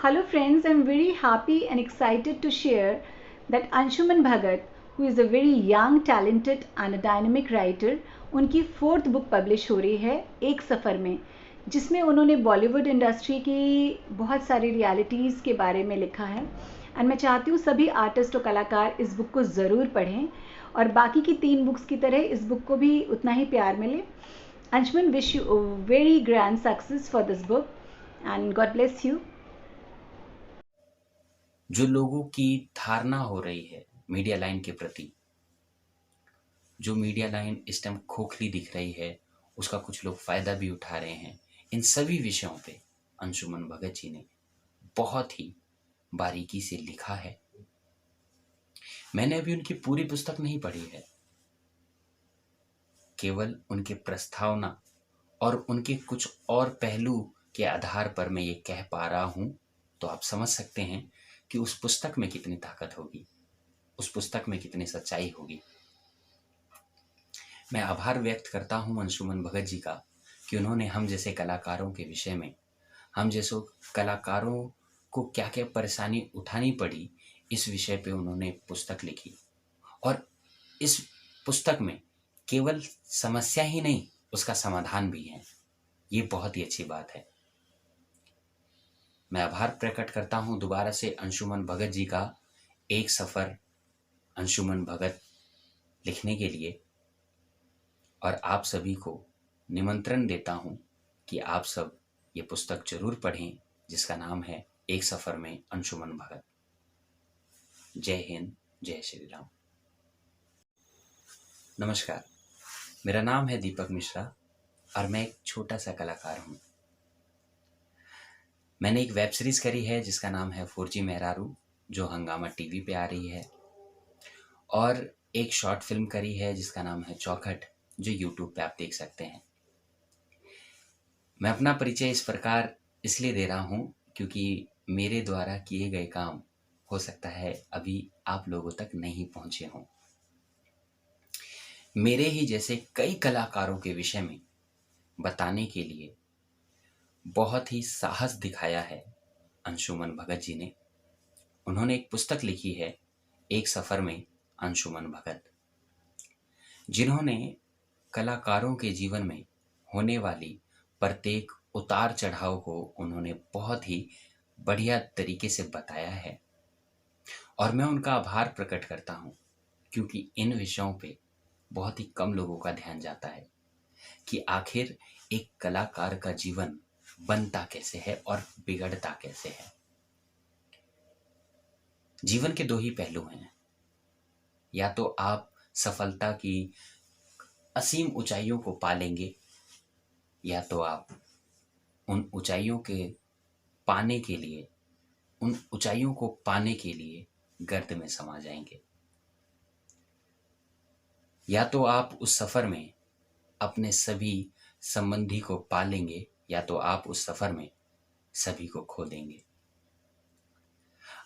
Hello friends, I'm very happy and excited to share that Anshuman Bhagat, who is a very young, talented and a dynamic writer, उनकी fourth book publish हो रही है एक सफ़र में, जिसमें उन्होंने Bollywood industry की बहुत सारी रियलिटीज़ के बारे में लिखा है। एंड मैं चाहती हूँ सभी आर्टिस्ट और कलाकार इस बुक को ज़रूर पढ़ें और बाकी की 3 बुक्स की तरह इस बुक को भी उतना ही प्यार मिले। Anshuman, wish you very grand success for this book and God bless you. जो लोगों की धारणा हो रही है मीडिया लाइन के प्रति, जो मीडिया लाइन इस टाइम खोखली दिख रही है, उसका कुछ लोग फायदा भी उठा रहे हैं। इन सभी विषयों पे अंशुमन भगत जी ने बहुत ही बारीकी से लिखा है। मैंने अभी उनकी पूरी पुस्तक नहीं पढ़ी है, केवल उनके प्रस्तावना और उनके कुछ और पहलू के आधार पर मैं ये कह पा रहा हूं, तो आप समझ सकते हैं कि उस पुस्तक में कितनी ताकत होगी, उस पुस्तक में कितनी सच्चाई होगी। मैं आभार व्यक्त करता हूं अंशुमन भगत जी का कि उन्होंने हम जैसे कलाकारों के विषय में, हम जैसो कलाकारों को क्या क्या परेशानी उठानी पड़ी, इस विषय पे उन्होंने पुस्तक लिखी। और इस पुस्तक में केवल समस्या ही नहीं, उसका समाधान भी है। ये बहुत ही अच्छी बात है। मैं आभार प्रकट करता हूं दोबारा से अंशुमन भगत जी का एक सफ़र अंशुमन भगत लिखने के लिए, और आप सभी को निमंत्रण देता हूं कि आप सब ये पुस्तक जरूर पढ़ें, जिसका नाम है एक सफ़र में अंशुमन भगत। जय हिंद, जय श्री राम। नमस्कार, मेरा नाम है दीपक मिश्रा और मैं एक छोटा सा कलाकार हूं। मैंने एक वेब सीरीज करी है जिसका नाम है 4G मेहरारू, जो हंगामा टीवी पे आ रही है, और एक शॉर्ट फिल्म करी है जिसका नाम है चौखट, जो यूट्यूब पे आप देख सकते हैं। मैं अपना परिचय इस प्रकार इसलिए दे रहा हूं क्योंकि मेरे द्वारा किए गए काम हो सकता है अभी आप लोगों तक नहीं पहुंचे हों। मेरे ही जैसे कई कलाकारों के विषय में बताने के लिए बहुत ही साहस दिखाया है अंशुमन भगत जी ने। उन्होंने एक पुस्तक लिखी है एक सफ़र में अंशुमन भगत, जिन्होंने कलाकारों के जीवन में होने वाली प्रत्येक उतार चढ़ाव को उन्होंने बहुत ही बढ़िया तरीके से बताया है। और मैं उनका आभार प्रकट करता हूँ क्योंकि इन विषयों पे बहुत ही कम लोगों का ध्यान जाता है कि आखिर एक कलाकार का जीवन बनता कैसे है और बिगड़ता कैसे है। जीवन के 2 ही पहलू हैं, या तो आप सफलता की असीम ऊंचाइयों को पालेंगे, या तो आप उन ऊंचाइयों के पाने के लिए, उन ऊंचाइयों को पाने के लिए गर्त में समा जाएंगे। या तो आप उस सफर में अपने सभी संबंधी को पा लेंगे, या तो आप उस सफर में सभी को खो देंगे।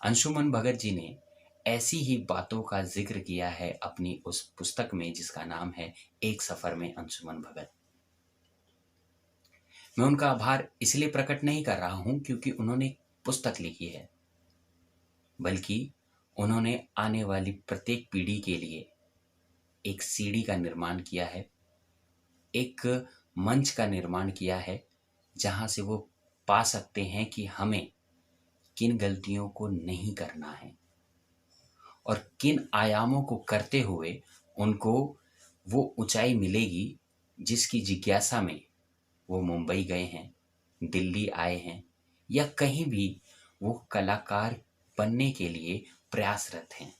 अंशुमन भगत जी ने ऐसी ही बातों का जिक्र किया है अपनी उस पुस्तक में जिसका नाम है एक सफर में अंशुमन भगत। मैं उनका आभार इसलिए प्रकट नहीं कर रहा हूं क्योंकि उन्होंने एक पुस्तक लिखी है, बल्कि उन्होंने आने वाली प्रत्येक पीढ़ी के लिए एक सीढ़ी का निर्माण किया है, एक मंच का निर्माण किया है, जहां से वो पा सकते हैं कि हमें किन गलतियों को नहीं करना है और किन आयामों को करते हुए उनको वो ऊंचाई मिलेगी जिसकी जिज्ञासा में वो मुंबई गए हैं, दिल्ली आए हैं, या कहीं भी वो कलाकार बनने के लिए प्रयासरत हैं।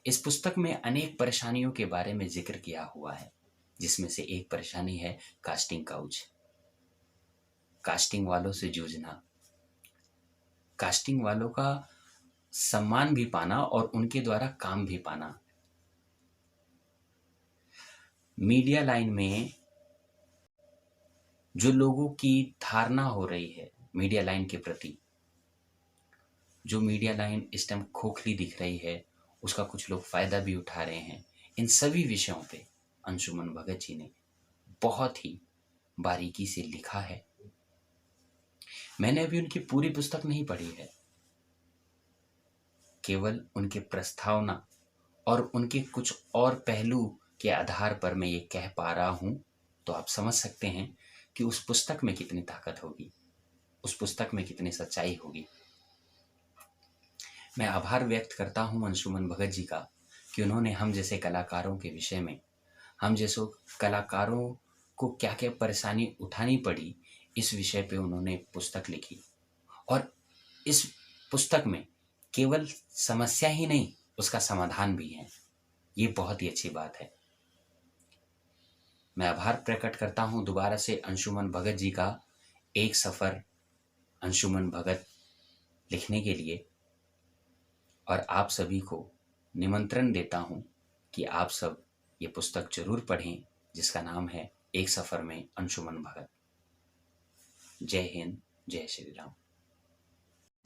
इस पुस्तक में अनेक परेशानियों के बारे में जिक्र किया हुआ है, जिसमें से एक परेशानी है कास्टिंग काउच, कास्टिंग वालों से जूझना, कास्टिंग वालों का सम्मान भी पाना और उनके द्वारा काम भी पाना। मीडिया लाइन में जो लोगों की धारणा हो रही है मीडिया लाइन के प्रति, जो मीडिया लाइन इस टाइम खोखली दिख रही है, उसका कुछ लोग फायदा भी उठा रहे हैं। इन सभी विषयों पे अंशुमन भगत जी ने बहुत ही बारीकी से लिखा है। मैंने अभी उनकी पूरी पुस्तक नहीं पढ़ी है, केवल उनके प्रस्तावना और उनके कुछ और पहलू के आधार पर मैं ये कह पा रहा हूं, तो आप समझ सकते हैं कि उस पुस्तक में कितनी ताकत होगी, उस पुस्तक में कितनी सच्चाई होगी। मैं आभार व्यक्त करता हूं अंशुमन भगत जी का कि उन्होंने हम जैसे कलाकारों के विषय में, हम जैसो कलाकारों को क्या क्या परेशानी उठानी पड़ी, इस विषय पे उन्होंने पुस्तक लिखी। और इस पुस्तक में केवल समस्या ही नहीं, उसका समाधान भी है। ये बहुत ही अच्छी बात है। मैं आभार प्रकट करता हूं दोबारा से अंशुमन भगत जी का एक सफ़र अंशुमन भगत लिखने के लिए, और आप सभी को निमंत्रण देता हूं कि आप सब ये पुस्तक जरूर पढ़ें, जिसका नाम है एक सफ़र में अंशुमन भगत। जय हिंद, जय श्री राम।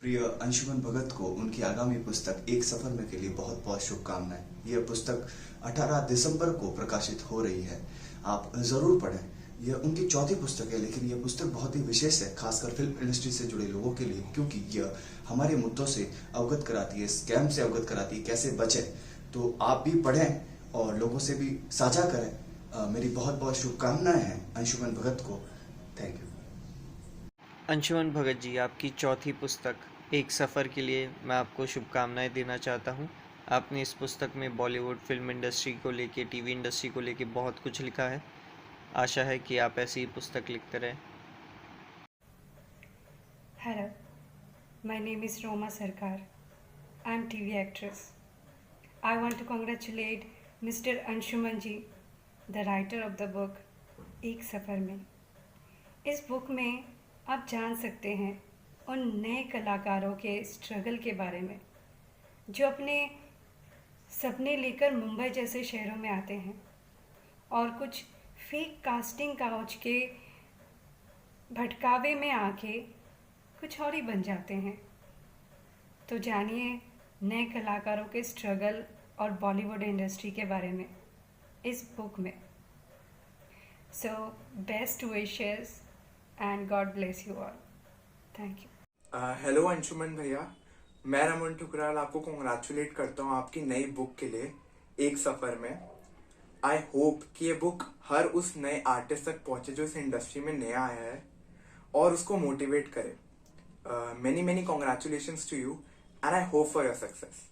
प्रिय अंशुमन भगत को उनकी आगामी पुस्तक एक सफर में के लिए बहुत बहुत शुभकामनाएं। यह पुस्तक 18 दिसंबर को प्रकाशित हो रही है, आप जरूर पढ़ें। यह उनकी चौथी पुस्तक है, लेकिन यह पुस्तक बहुत ही विशेष है, खासकर फिल्म इंडस्ट्री से जुड़े लोगों के लिए, क्योंकि यह हमारे मुद्दों से अवगत कराती है, स्कैम से अवगत कराती है, कैसे बचें। तो आप भी पढ़ें और लोगों से भी साझा करें। मेरी बहुत बहुत शुभकामनाएं हैं अंशुमन भगत को। Thank you. अंशुमन भगत जी, आपकी चौथी पुस्तक एक सफ़र के लिए मैं आपको शुभकामनाएं देना चाहता हूं। आपने इस पुस्तक में बॉलीवुड फिल्म इंडस्ट्री को लेके, टीवी इंडस्ट्री को लेके बहुत कुछ लिखा है। आशा है कि आप ऐसी ही पुस्तक लिखते रहें। Hello, my name is Roma Sarkar. I am TV actress. I want to congratulate Mr. Anshuman ji, the writer of the book एक सफ़र में। इस बुक में आप जान सकते हैं उन नए कलाकारों के स्ट्रगल के बारे में जो अपने सपने लेकर मुंबई जैसे शहरों में आते हैं और कुछ फेक कास्टिंग काउच के भटकावे में आके कुछ और ही बन जाते हैं। तो जानिए नए कलाकारों के स्ट्रगल और बॉलीवुड इंडस्ट्री के बारे में इस बुक में। So best wishes and God bless you all. Thank you. Hello Anshuman भैया, मैं रमन ठुकराल आपको कॉन्ग्रेचुलेट करता हूँ आपकी नई बुक के लिए एक सफ़र में। आई होप कि ये बुक हर उस नए आर्टिस्ट तक पहुँचे जो इस इंडस्ट्री में नया आया है और उसको मोटिवेट करे। Many many congratulations to you and I hope for your success.